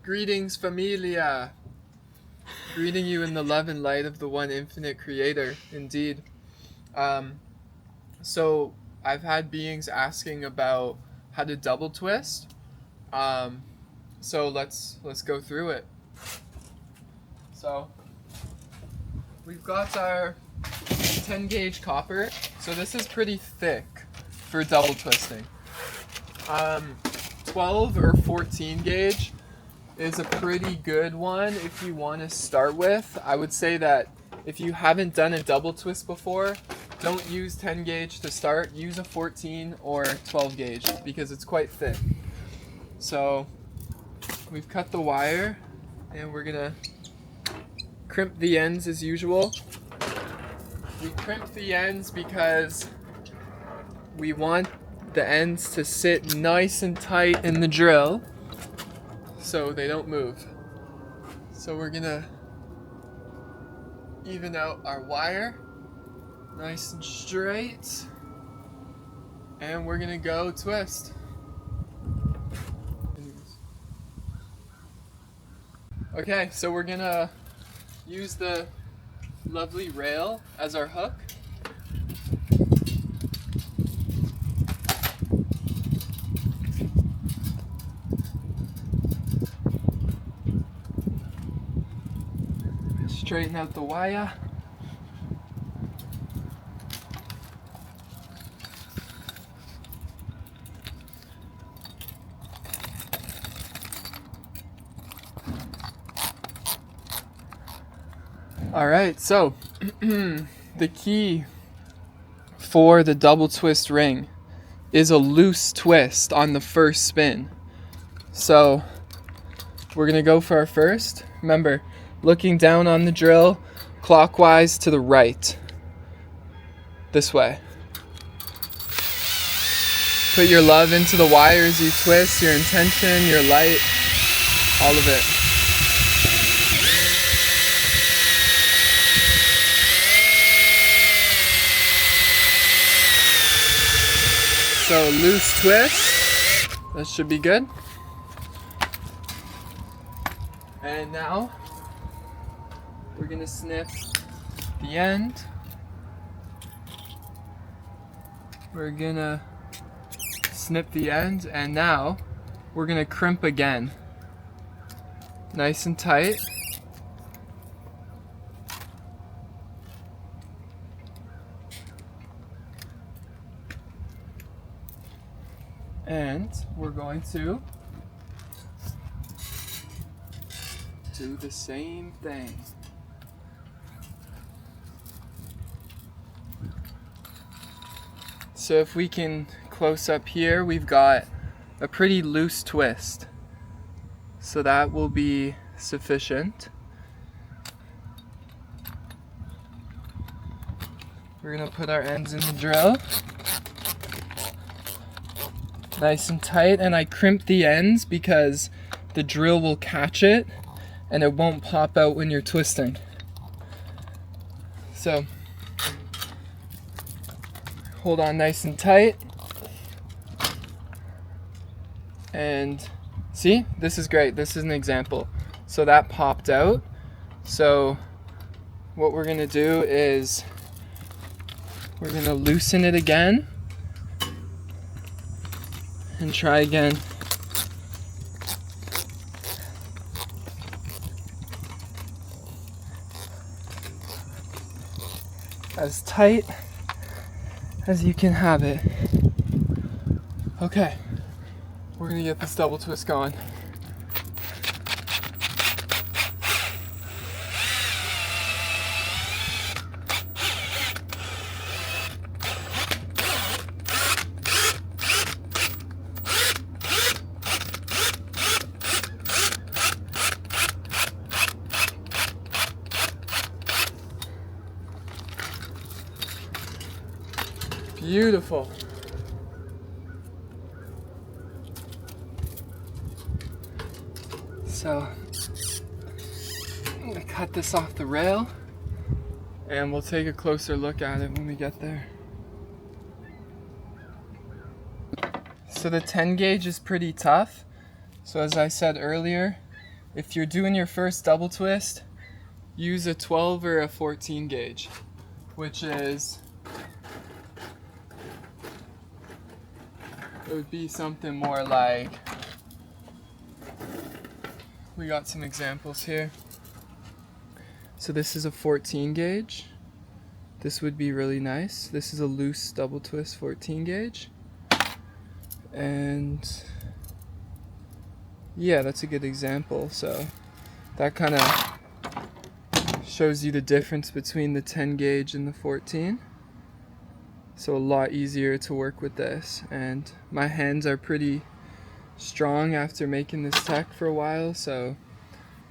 Greetings, familia. Greeting you in the love and light of the one infinite creator, indeed. So I've had beings asking about how to double twist. So let's go through it. So we've got our 10 gauge copper. So this is pretty thick for double twisting. 12 or 14 gauge is a pretty good one if you want to start with. I would say that if you haven't done a double twist before, don't use 10 gauge to start. Use a 14 or 12 gauge because it's quite thick. So we've cut the wire and we're gonna crimp the ends as usual. We crimp the ends because we want the ends to sit nice and tight in the drill so they don't move. So we're gonna even out our wire nice and straight, and we're gonna go twist. Okay, so we're gonna use the lovely rail as our hook. Straighten out the wire. All right, so the key for the double twist ring is a loose twist on the first spin. So we're gonna go for our first. Remember, looking down on the drill clockwise to the right. This way. Put your love into the wire as you twist, your intention, your light, all of it. So loose twist, that should be good. And now we're gonna snip the end. We're gonna snip the end, and now we're gonna crimp again. Nice and tight. And we're going to do the same thing. So if we can close up here, we've got a pretty loose twist. So that will be sufficient. We're gonna put our ends in the drill. Nice and tight, and I crimp the ends because the drill will catch it and it won't pop out when you're twisting. So hold on nice and tight. And see, this is great. This is an example. So that popped out. So what we're gonna do is we're gonna loosen it again and try again. As tight as you can have it. Okay, we're gonna get this double twist going. Beautiful. So I'm gonna cut this off the rail and we'll take a closer look at it when we get there. So the 10 gauge is pretty tough. So as I said earlier, if you're doing your first double twist, use a 12 or a 14 gauge, which is, it would be something more like, we got some examples here. So this is a 14 gauge. This would be really nice. This is a loose double twist 14 gauge. And yeah, that's a good example. So that kind of shows you the difference between the 10 gauge and the 14. So a lot easier to work with this. And my hands are pretty strong after making this tech for a while, so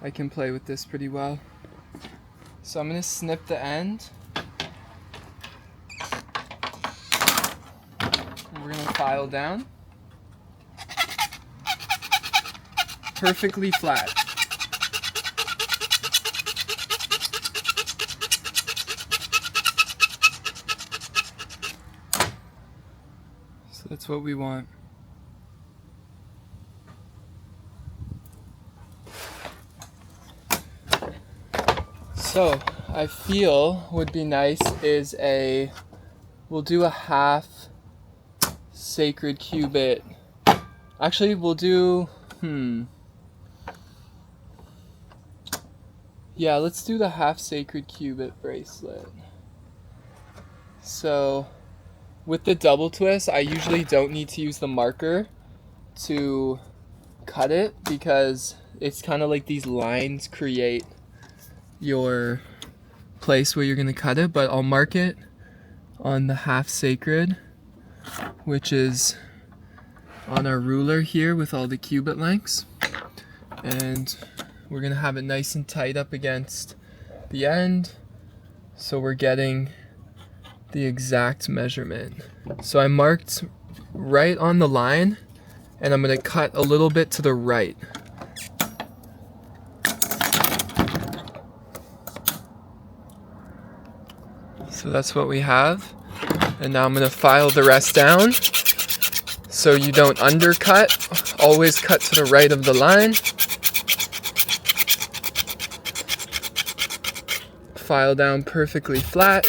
I can play with this pretty well. So I'm going to snip the end. And we're going to file down. Perfectly flat. So that's what we want. So I feel would be nice is we'll do a half sacred cubit. Actually, we'll do, yeah, let's do the half sacred cubit bracelet. So with the double twist, I usually don't need to use the marker to cut it because it's kind of like these lines create your place where you're going to cut it, but I'll mark it on the half sacred, which is on our ruler here with all the cubit lengths, and we're going to have it nice and tight up against the end so we're getting the exact measurement. So I marked right on the line and I'm going to cut a little bit to the right. So that's what we have, and now I'm going to file the rest down so you don't undercut. Always cut to the right of the line. File down perfectly flat.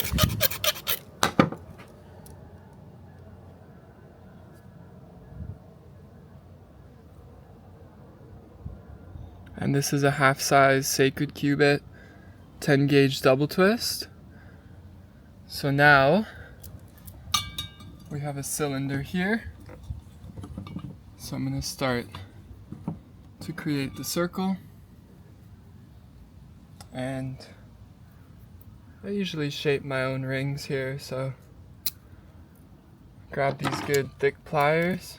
And this is a half size sacred cubit 10 gauge double twist. So now we have a cylinder here. So I'm going to start to create the circle. And I usually shape my own rings here, so grab these good thick pliers.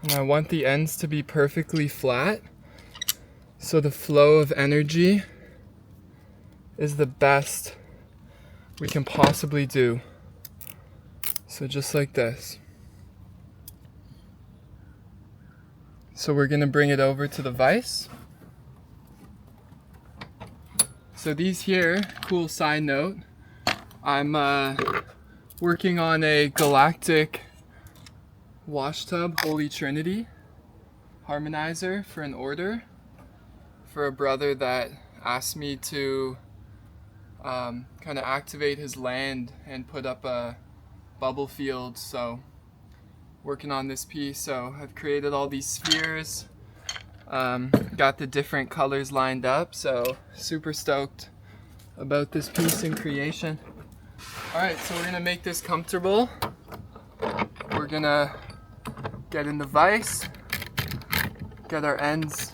And I want the ends to be perfectly flat, so the flow of energy is the best we can possibly do. So just like this. So we're going to bring it over to the vise. So these here, cool side note, I'm working on a galactic wash tub Holy Trinity harmonizer for an order for a brother that asked me to kind of activate his land and put up a bubble field. So working on this piece, so I've created all these spheres, got the different colors lined up, so super stoked about this piece in creation. Alright, so we're gonna make this comfortable. We're gonna get in the vise, get our ends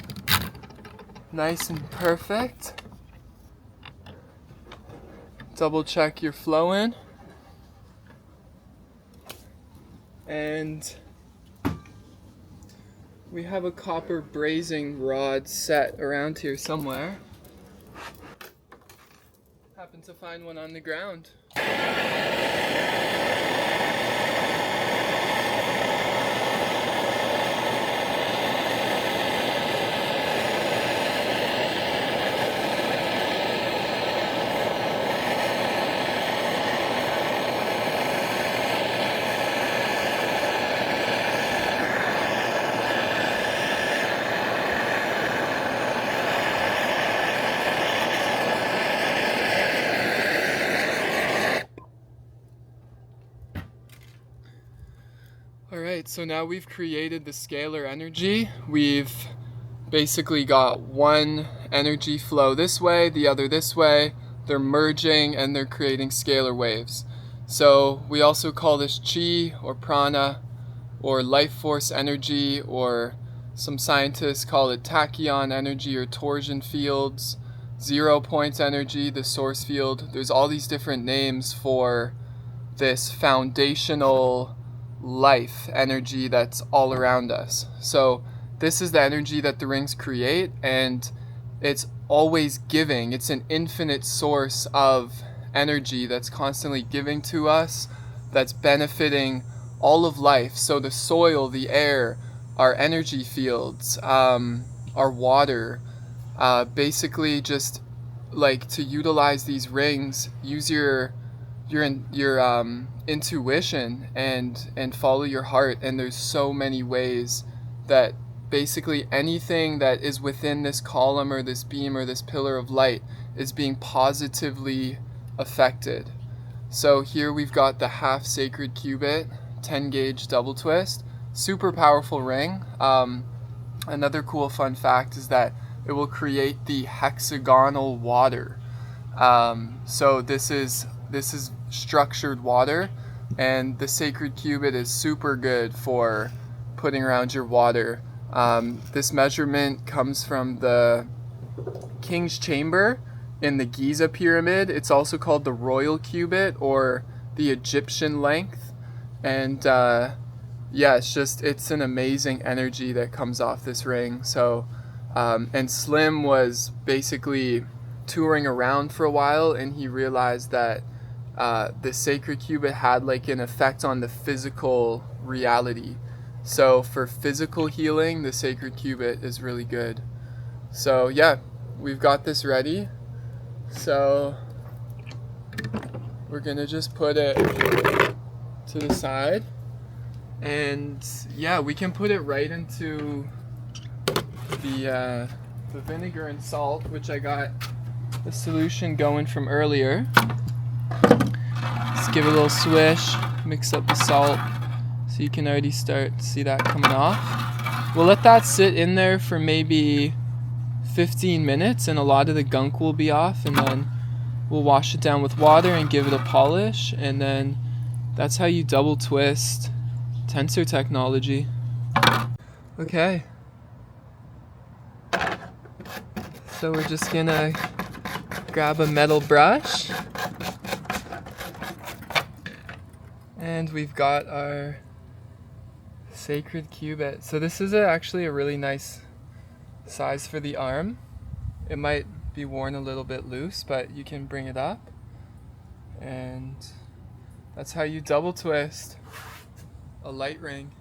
nice and perfect. Double check your flow in. And we have a copper brazing rod set around here somewhere. Happened to find one on the ground. So now we've created the scalar energy. We've basically got one energy flow this way, the other this way. They're merging and they're creating scalar waves. So we also call this chi or prana or life force energy, or some scientists call it tachyon energy or torsion fields, 0 point energy, the source field. There's all these different names for this foundational life energy that's all around us. So this is the energy that the rings create, and it's always giving. It's an infinite source of energy that's constantly giving to us, that's benefiting all of life. So the soil, the air, our energy fields, our water, basically just like to utilize these rings, use your intuition and follow your heart. And there's so many ways that basically anything that is within this column or this beam or this pillar of light is being positively affected. So here we've got the half sacred cubit, 10 gauge double twist, super powerful ring. Another cool fun fact is that it will create the hexagonal water. So this is structured water, and the sacred cubit is super good for putting around your water. This measurement comes from the King's Chamber in the Giza pyramid. It's also called the Royal Cubit or the Egyptian length. And yeah, it's an amazing energy that comes off this ring. So and Slim was basically touring around for a while, and he realized that the sacred cubit had like an effect on the physical reality. So for physical healing, the sacred cubit is really good. So yeah, we've got this ready. So we're gonna just put it to the side, and yeah, we can put it right into the vinegar and salt, which I got the solution going from earlier. Just give it a little swish, mix up the salt, so you can already start to see that coming off. We'll let that sit in there for maybe 15 minutes and a lot of the gunk will be off, and then we'll wash it down with water and give it a polish, and then that's how you double twist Tensor technology. Okay. So we're just gonna grab a metal brush, and we've got our sacred cubit. So this is actually a really nice size for the arm. It might be worn a little bit loose, but you can bring it up, and that's how you double twist a light ring.